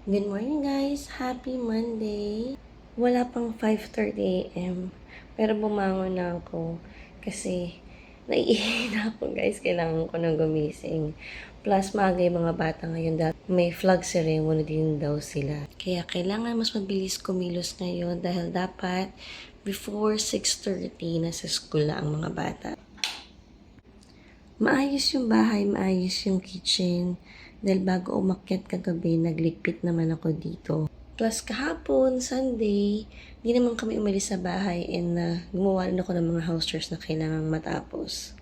Good morning guys! Happy Monday! Wala pang 5:30 a.m. Pero bumangon na ako kasi naiihina ako guys. Kailangan ko na gumising. Plus maaga yung mga bata ngayon dahil may flag ceremony din daw sila. Kaya kailangan mas mabilis kumilos ngayon dahil dapat before 6:30 nasa school na ang mga bata. Maayos yung bahay, maayos yung kitchen. Dahil bago umakyat kagabi, nagligpit naman ako dito. Plus kahapon, Sunday, di naman kami umalis sa bahay and gumawa rin ako ng mga house chores na kailangang matapos.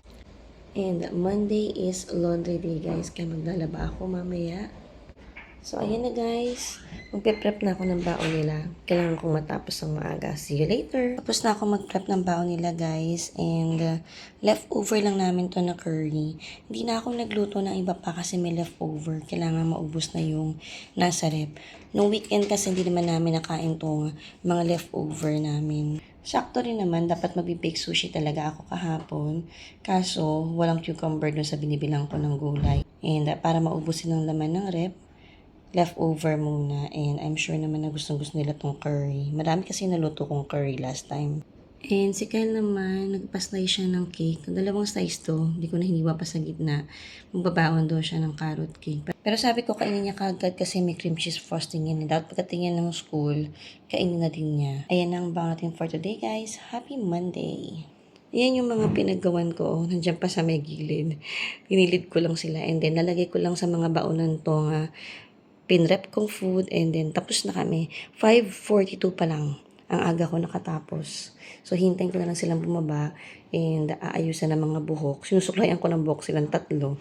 And Monday is laundry day guys, kaya maglalaba ako mamaya. So, ayan na guys. Magpe-prep na ako ng baon nila. Kailangan kong matapos ng maaga. See you later. Tapos na ako mag-prep ng baon nila guys. And leftover lang namin to na curry. Hindi na ako nagluto ng iba pa kasi may leftover. Kailangan maubos na yung nasa rep. Nung weekend kasi hindi naman namin nakain tong mga leftover namin. Sakto rin naman, dapat mag-bake sushi talaga ako kahapon. Kaso, walang cucumber dun sa binibilang ko ng gulay. And para maubusin ng laman ng rep, leftover muna. And I'm sure naman na gustong-gusto nila tong curry. Marami kasi naluto kong curry last time. And si Kyle naman, nagpa-slice siya ng cake. Dalawang slice to. Hindi ko na hiniwa pa sa gitna. Magbabaon daw siya ng carrot cake. Pero sabi ko, kainin niya kagad kasi may cream cheese frosting yan. Dapat pagkatingin ng school, kainin na din niya. Ayan ang baon natin for today, guys. Happy Monday! Yan yung mga pinaggawan ko. Nandiyan pa sa may gilid. Pinilid ko lang sila. And then, nalagay ko lang sa mga baonan to nga pinrep kong food, and then tapos na kami. 5:42 pa lang ang aga ko nakatapos. So, hintayin ko na lang silang bumaba and aayusan ng mga buhok. Sinusuklayan ko ng buhok silang tatlo.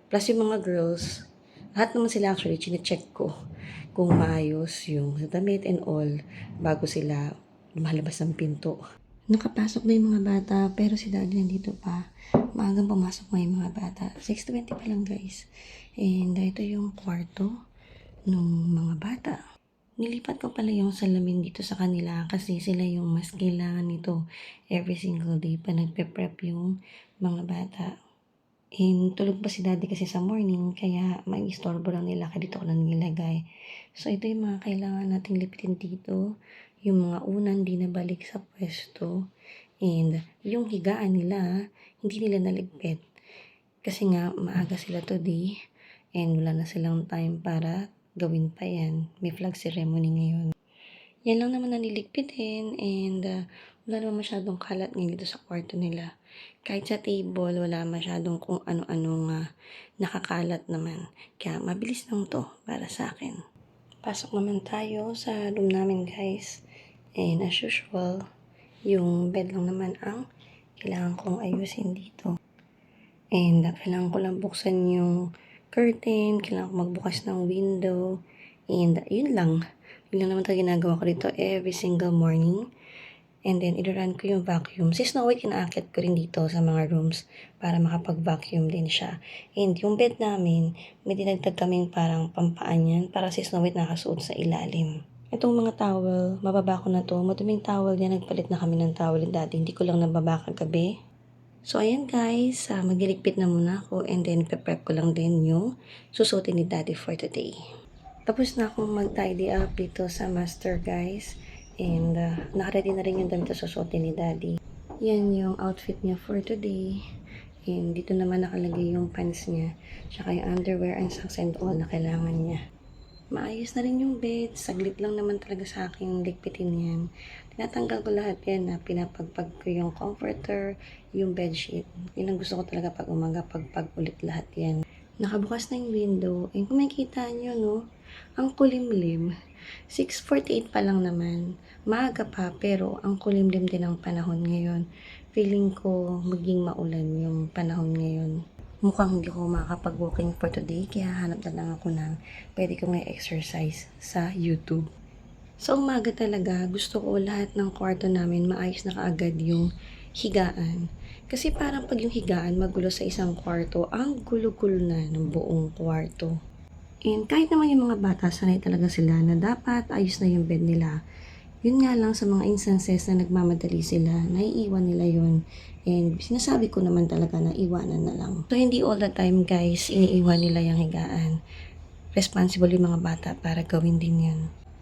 Plus yung mga girls, lahat naman sila actually, chinecheck ko kung maayos yung damit and all bago sila lumalabas ng pinto. Nakapasok na yung mga bata, pero si daddy nandito pa. Maagang pumasok na yung mga bata. 6:20 pa lang guys. And ito yung kwarto nung mga bata. Nilipat ko pala yung salamin dito sa kanila kasi sila yung mas kailangan nito every single day pa nagpe-prep yung mga bata. And tulog pa si daddy kasi sa morning kaya mag-istorbo lang nila kaya dito ko lang nilagay. So ito yung mga kailangan nating lipitin dito. Yung mga unan di nabalik sa pwesto. And yung higaan nila, hindi nila naligpit. Kasi nga maaga sila today and wala na silang time para gawin pa yan. May flag ceremony ngayon. Yan lang naman naliligpitin and wala naman masyadong kalat ngayon dito sa kwarto nila. Kahit sa table, wala masyadong kung ano-anong nakakalat naman. Kaya mabilis lang to para sa akin. Pasok naman tayo sa room namin guys. And as usual, yung bed lang naman ang kailangan kong ayusin dito. And kailangan ko lang buksan yung curtain, kailangan ko magbukas ng window, and yun lang. Yun lang naman talaga ginagawa ko dito every single morning. And then, i-run ko yung vacuum. Si Snow White, inaakit ko rin dito sa mga rooms para makapag-vacuum din siya. And yung bed namin, may dinagdag kaming parang pampaan yan para si Snow White nakasuot sa ilalim. Itong mga towel, mababa ko na to. Maduming towel yan, nagpalit na kami ng towel dati. Hindi ko lang nababa kagabi. So, ayan guys, magiligpit na muna ako and then prep ko lang din yung susutin ni daddy for today. Tapos na akong mag-tidy up dito sa master guys and nakaready na rin yung damit na susutin ni daddy. Yan yung outfit niya for today. And dito naman nakalagay yung pants niya, tsaka yung underwear and socks and all na kailangan niya. Maayos na rin yung bed. Saglit lang naman talaga sa akin ligpitin yan. Tinatanggal ko lahat yan na pinapagpag ko yung comforter, yung bedsheet. Yun ang gusto ko talaga pag umaga, pagpag ulit lahat yan. Nakabukas na yung window. And kung makikita nyo, no, ang kulimlim. 6:48 pa lang naman. Maaga pa, pero ang kulimlim din ang panahon ngayon. Feeling ko maging maulan yung panahon ngayon. Mukhang hindi ko makakapag-walking for today, kaya hanap na lang ako ng pwede kong i-exercise sa YouTube. Sa umaga talaga, gusto ko lahat ng kwarto namin maayos na kaagad yung higaan. Kasi parang pag yung higaan magulo sa isang kwarto, ang gulo-gulo na ng buong kwarto. And kahit naman yung mga bata, sanay talaga sila na dapat ayos na yung bed nila. Yun nga lang sa mga instances na nagmamadali sila, naiiwan nila yun. And sinasabi ko naman talaga na iwanan na lang. So, hindi all the time guys, iniiwan nila yung higaan. responsible yung mga bata para gawin din yun.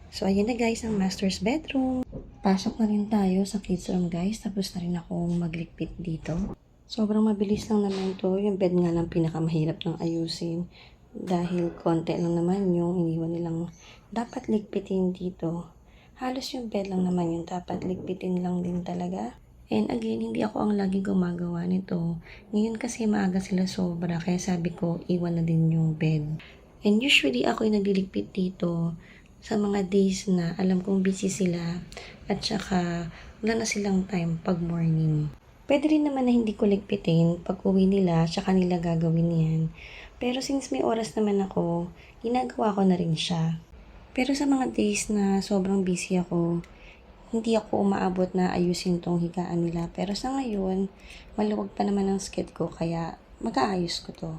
So, ayan na guys, ang master's bedroom. Pasok na rin tayo sa kids room guys. Tapos na rin akong maglikpit dito. Sobrang mabilis lang naman to. Yung bed nga lang pinakamahirap ng ayusin. Dahil konti lang naman yung iniwan nilang dapat ligpitin dito. Halos yung bed lang naman yung dapat ligpitin lang din talaga. And again, hindi ako ang laging gumagawa nito. Ngayon kasi maaga sila sobra, kaya sabi ko, iwan na din yung bed. And usually, ako yung nagliligpit dito sa mga days na alam kong busy sila at saka wala na silang time pag morning. Pwede rin naman na hindi ko ligpitin pag uwi nila, tsaka nila gagawin yan. Pero since may oras naman ako, ginagawa ko na rin siya. Pero sa mga days na sobrang busy ako, hindi ako umaabot na ayusin tong higaan nila. Pero sa ngayon, maluwag pa naman ang sked ko, kaya mag-aayos ko to.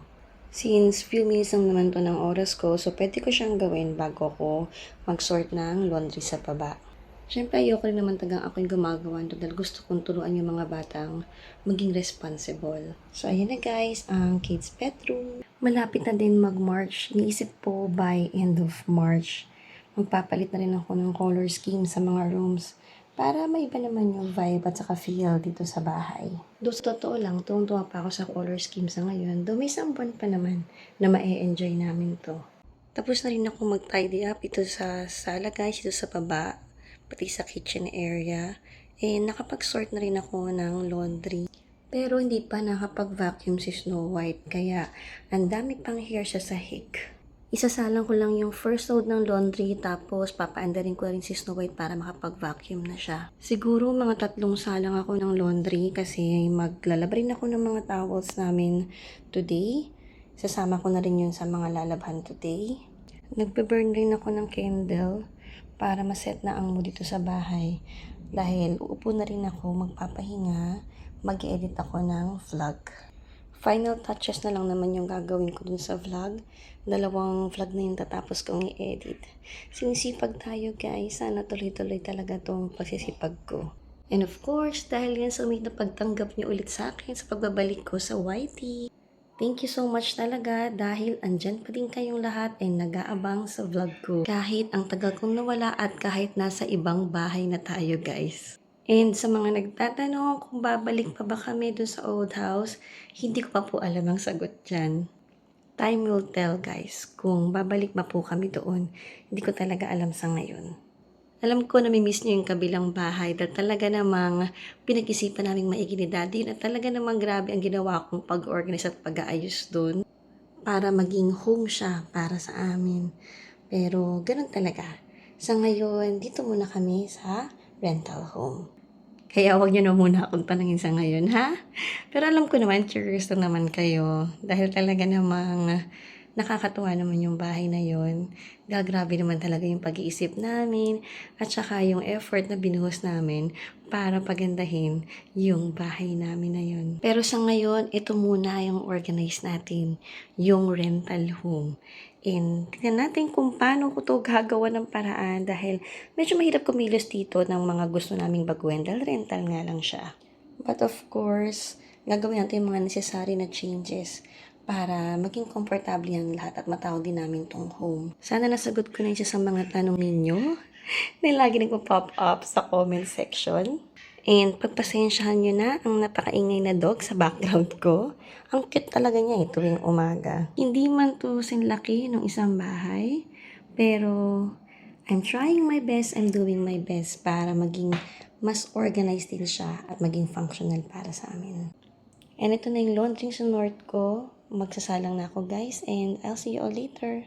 Since few minutes lang naman to ng oras ko, so pwede ko siyang gawin bago ko mag-sort ng laundry sa baba. Siyempre, ayoko rin naman tagang ako yung gumagawa nito dahil gusto kong turuan yung mga batang maging responsible. So, ayan na guys, ang kids' bedroom. Malapit na din mag-March. Niisip po by end of March, magpapalit na rin ako ng color scheme sa mga rooms para maiba naman yung vibe at saka feel dito sa bahay. Doon sa totoo lang, tuwang-tuwa pa ako sa color scheme sa ngayon. Though may isang buwan pa naman na ma-enjoy namin to. Tapos na rin ako mag-tidy up ito sa sala guys, ito sa baba, pati sa kitchen area. And nakapag-sort na rin ako ng laundry. Pero hindi pa nakapag-vacuum si Snow White, kaya ang dami pang hair sa sahig. Isasalang ko lang yung first load ng laundry, tapos papaandarin ko rin si Snow White para makapag-vacuum na siya. Siguro mga 3 salang ako ng laundry kasi maglalaba rin ako ng mga towels namin today. Sasama ko na rin yun sa mga lalabhan today. Nagbe-burn rin ako ng candle para maset na ang mood dito sa bahay. Dahil uupo na rin ako, magpapahinga, mag-edit ako ng vlog. Final touches na lang naman yung gagawin ko dun sa vlog. 2 vlog na yung tatapos kong i-edit. Sinisipag tayo guys. Sana tuloy-tuloy talaga tong pagsisipag ko. And of course, dahil yan sa umit na pagtanggap niyo ulit sa akin sa pagbabalik ko sa YT. Thank you so much talaga dahil andyan pa din kayong lahat ay nag-aabang sa vlog ko. Kahit ang tagal kong nawala at kahit nasa ibang bahay na tayo guys. And sa mga nagtatanong kung babalik pa ba kami dun sa old house, hindi ko pa po alam ang sagot dyan. Time will tell guys kung babalik ba po kami doon. Hindi ko talaga alam sa ngayon. Alam ko na namimiss niyo yung kabilang bahay dahil talaga namang pinag-isipan namin maigi ni Daddy at talaga namang grabe ang ginawa kong pag-organize at pag-aayos doon para maging home siya para sa amin. Pero ganun talaga. Sa ngayon, dito muna kami sa rental home. Kaya wag niyo na muna akong tanungin sa ngayon, ha? Pero alam ko naman, curious lang naman kayo. Dahil talaga namang nakakatuwa naman yung bahay na yon. Dahil grabe naman talaga yung pag-iisip namin at saka yung effort na binuhos namin para pagandahin yung bahay namin na yun. Pero sa ngayon, ito muna yung organize natin, yung rental home. And tingnan natin kung paano ko to gagawa ng paraan dahil medyo mahirap kumilos dito ng mga gusto naming baguhin dahil rental nga lang siya. But of course, gagawin natin yung mga necessary na changes para maging komportable yan lahat at matawag din namin tong home. Sana nasagot ko na isa sa mga tanong ninyo na lagi nagpo-pop up sa comment section. And pagpasensyahan nyo na ang napakaingay na dog sa background ko. Ang cute talaga niya tuwing umaga. Hindi man to sinlaki ng isang bahay, pero I'm trying my best, I'm doing my best para maging mas organized din siya at maging functional para sa amin. And ito na yung laundry sa north ko. Magsasalang na ako guys and I'll see you all later.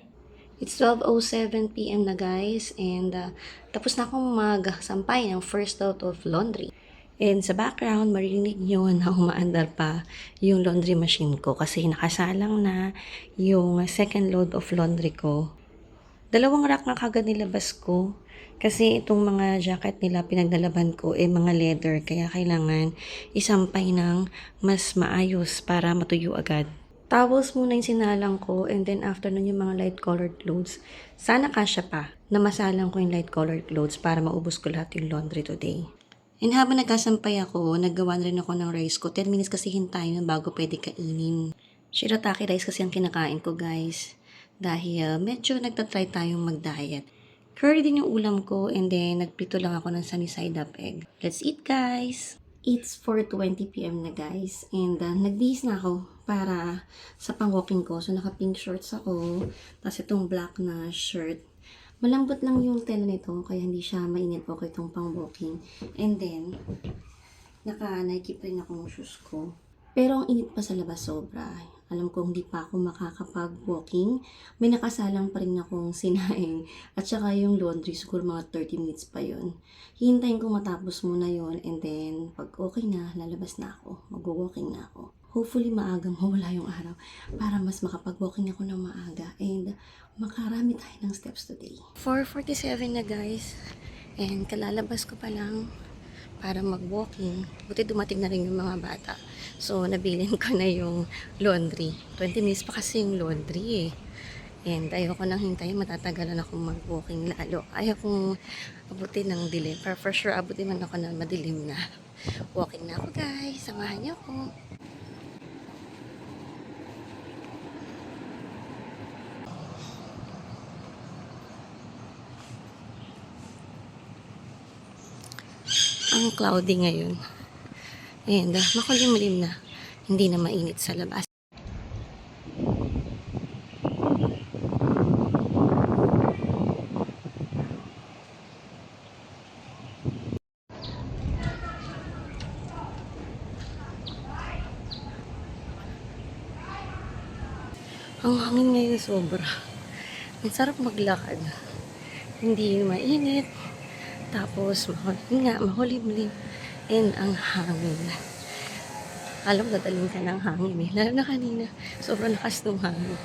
It's 12:07 PM na guys and tapos na akong magsampay ng first load of laundry. And sa background, marinig nyo na umaandar pa yung laundry machine ko kasi nakasalang na yung second load of laundry ko. 2 rack na kagad nilabas ko kasi itong mga jacket nila pinagdalaban ko mga leather kaya kailangan isampay ng mas maayos para matuyo agad. Towels muna yung sinalang ko and then after nun yung mga light colored clothes. Sana kasya pa na masalang ko yung light colored clothes para maubos ko lahat yung laundry today. And habang nagkasampay ako, naggawa na rin ako ng rice ko. 10 minutes kasi hintayin bago pwede kainin. Shirataki rice kasi ang kinakain ko guys. dahil medyo nagtatry tayong mag-diet. Curry din yung ulam ko and then nagprito lang ako ng sunny side up egg. Let's eat guys! It's 4:20 p.m. na guys and nagbihis na ako para sa pang-walking ko. So naka-pink shorts ako, tapos itong black na shirt. Malambot lang yung tela nito kaya hindi siya mainit po itong pang-walking. And then, naka-Nike pa rin akong shoes ko. Pero ang init pa sa labas sobra. Alam ko hindi pa ako makakapag-walking. May nakasalang pa rin akong sinaing. At saka yung laundry, siguro mga 30 minutes pa yon. Hihintayin ko matapos muna yon and then pag okay na, lalabas na ako. Mag-walking na ako. Hopefully maagang mawala yung araw para mas makapag-walking ako ng maaga and makarami tayo ng steps today. 4:47 na guys and kalalabas ko pa lang para mag-walking. Buti dumating na rin yung mga bata. So, nabilin ko na yung laundry. 20 minutes pa kasi yung laundry eh. And ayoko nang hintayin, matatagalan akong mag-walking lalo. Ayokong abutin ng dilim. Pero for sure, abutin man ako na madilim na. Walking na ako guys. Samahan niyo ako. Ang cloudy ngayon. And makulimlim na. Hindi na mainit sa labas. Ang hangin ngayon sobra. Ang sarap maglakad. Hindi mainit. Tapos makulimlim. And ang hangin. Alam, dadaling ka ng hangin eh. Lalo na kanina. Sobrang lakas ng hangin.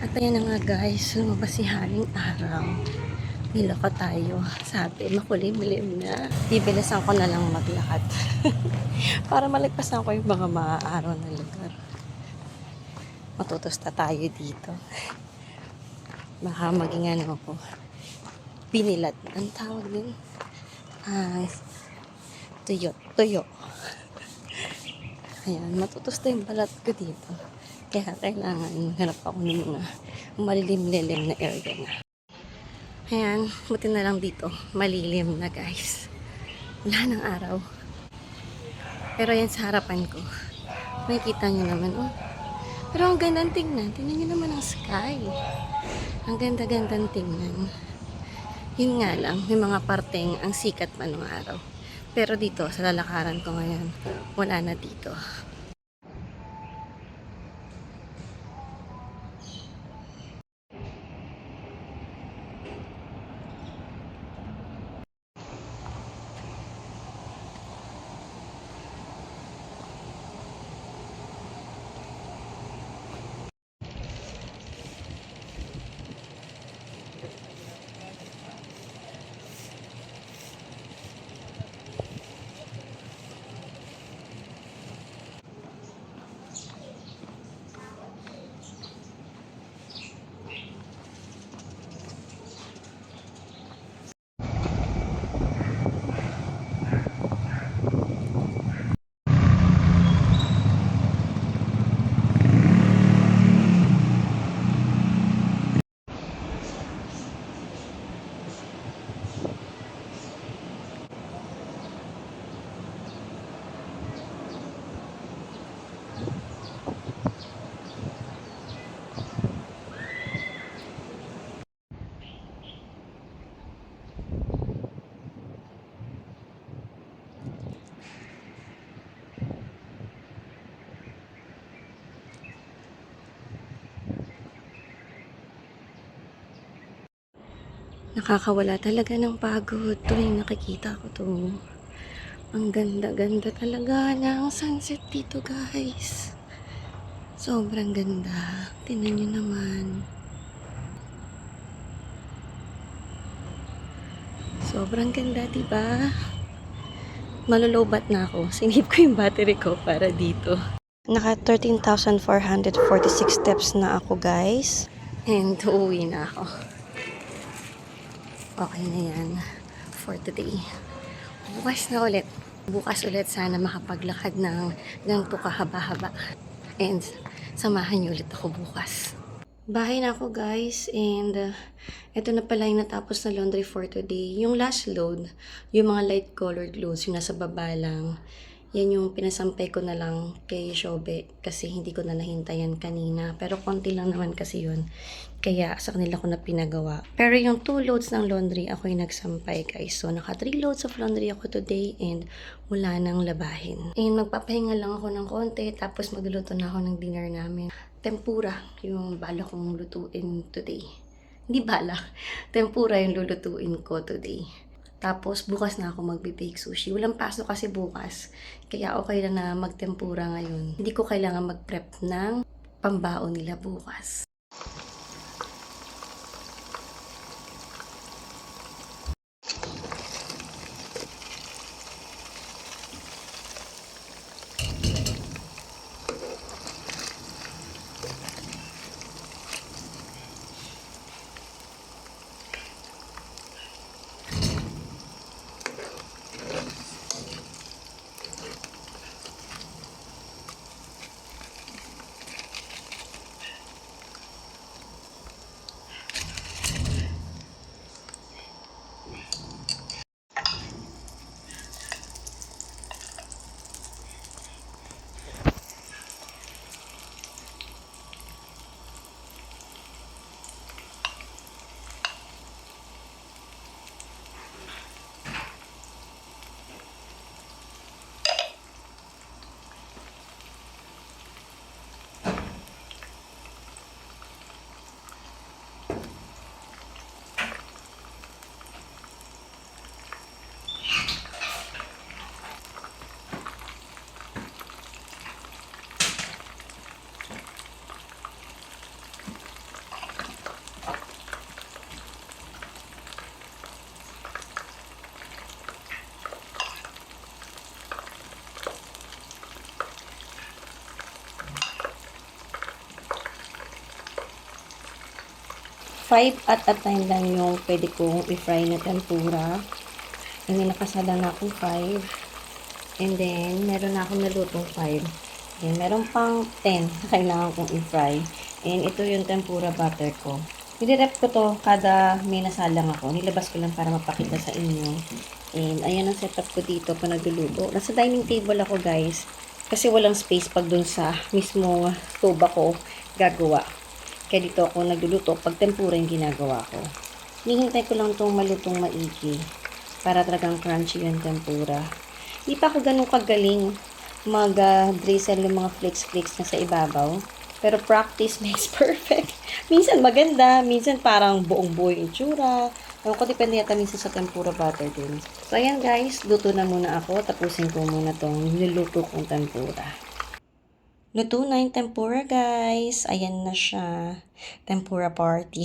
At ayan na nga guys, lumabas si Haring Araw. Niloko tayo. Sabi, makulimlim na. Bibilisan ko na lang maglakad. Para malagpasan ko yung mga maaaraw na lugar. Matutusta tayo dito. Baka maging ano ko. Binilat. Ang tawag din? Tuyo. Tuyo. Ayan, matutusta yung balat ko dito. Kaya kailangan maghanap ako ng mga malilim-lilim na area na. Ayan, buti na lang dito. Malilim na guys. Wala ng araw. Pero yan sa harapan ko. Makikita nyo naman, oh. Pero ang gandang tingnan. Tingnan nyo naman ang sky. Ang ganda-gandang tingnan. Yun nga lang, may mga parteng ang sikat pa ng araw. Pero dito, sa lalakaran ko ngayon, wala na dito. Nakakawala talaga ng pagod tuwing nakikita ko to. Ang ganda-ganda talaga ng sunset dito, guys. Sobrang ganda. Tingnan nyo naman. Sobrang ganda, diba? Malulobat na ako. Sinip ko yung battery ko para dito. Naka 13,446 steps na ako, guys. And uuwi na ako. Okay na yan for today. Bukas na ulit. Bukas ulit sana makapaglakad ng ganito kahaba-haba. And samahan niyo ulit ako bukas. Bahay na ako, guys, and ito na pala yung natapos na laundry for today. Yung last load, yung mga light colored loads, yung nasa baba lang, yan yung pinasampay ko na lang kay Shobe kasi hindi ko na nahintayan kanina. Pero konti lang naman kasi yun, kaya sa kanila ko na pinagawa. Pero yung 2 loads ng laundry, ako yung nagsampay, guys. So naka 3 loads of laundry ako today and wala nang labahin. And magpapahinga lang ako ng konti, tapos magluluto na ako ng dinner namin. Tempura yung bala kong lutuin today. Hindi bala. Tempura yung lulutuin ko today. Tapos bukas na ako magbe-bake sushi. Walang pasok kasi bukas. Kaya okay lang na magtempura ngayon. Hindi ko kailangan mag-prep ng pambaon nila bukas. Five at a time lang yung pwede kong i-fry na tempura. And then, nakasala na akong 5. And then, meron na akong nalutong 5. Then, meron pang 10 na kailangan kong i-fry. And ito yung tempura butter ko. Nire-rep ko to kada may nasalang ako. Nilabas ko lang para mapakita sa inyo. And ayan ang setup ko dito pa nagluluto. Nasa dining table ako, guys. Kasi walang space pag dun sa mismo stove ako gagawa. Kaya dito ako nagluluto pag tempura yung ginagawa ko. Hinihintay ko lang itong malutong maigi para talagang crunchy yung tempura. Di pa ako ganun kagaling mag-drizzle ng mga flakes-flakes na sa ibabaw. Pero practice makes perfect. Minsan maganda, minsan parang buong-buo yung itsura. Ewan ko, depende yata minsan sa tempura butter din. So ayan, guys, luto na muna ako. Tapusin ko muna itong niluluto kong tempura. Luto na yung tempura, guys. Ayan na siya. Tempura party.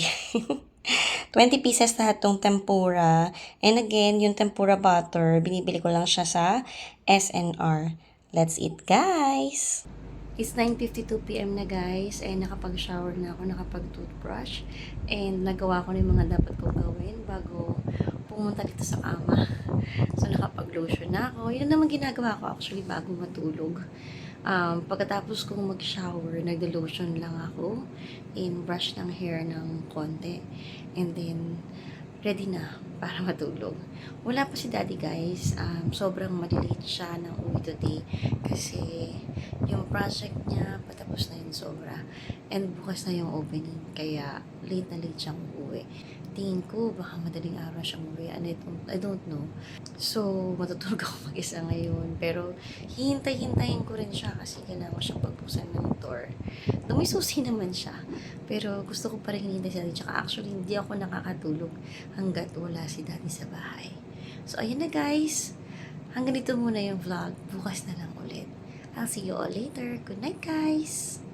20 pieces lahat tong tempura. And again, yung tempura butter, binibili ko lang siya sa SNR. Let's eat, guys! It's 9:52 PM na, guys. And nakapag-shower na ako, nakapag-toothbrush. And nagawa ko na yung mga dapat kong gawin bago pumunta dito sa kama. So, nakapag-lotion na ako. Yun naman ginagawa ko actually bago matulog. Pagkatapos kong mag-shower, nagde-lotion lang ako and brush ng hair ng konti. And then, ready na para matulog. Wala pa si daddy, guys. Sobrang malilate siya ng uwi today kasi yung project niya patapos na yun sobra. And bukas na yung opening, kaya late na late siyang uuwi. tingin ko baka madaling araw siya umuwi. And I don't know. So, matutulog ako mag-isa ngayon. Pero, hihintay-hintayin ko rin siya kasi kailangan ko siyang pagbusan ng door. Though may susi naman siya. Pero, gusto ko pa rin hinihintay siya. Tsaka actually, hindi ako nakakatulog hanggat wala si daddy sa bahay. So, ayun na guys. Hanggang dito muna yung vlog. Bukas na lang ulit. I'll see you all later. Good night guys!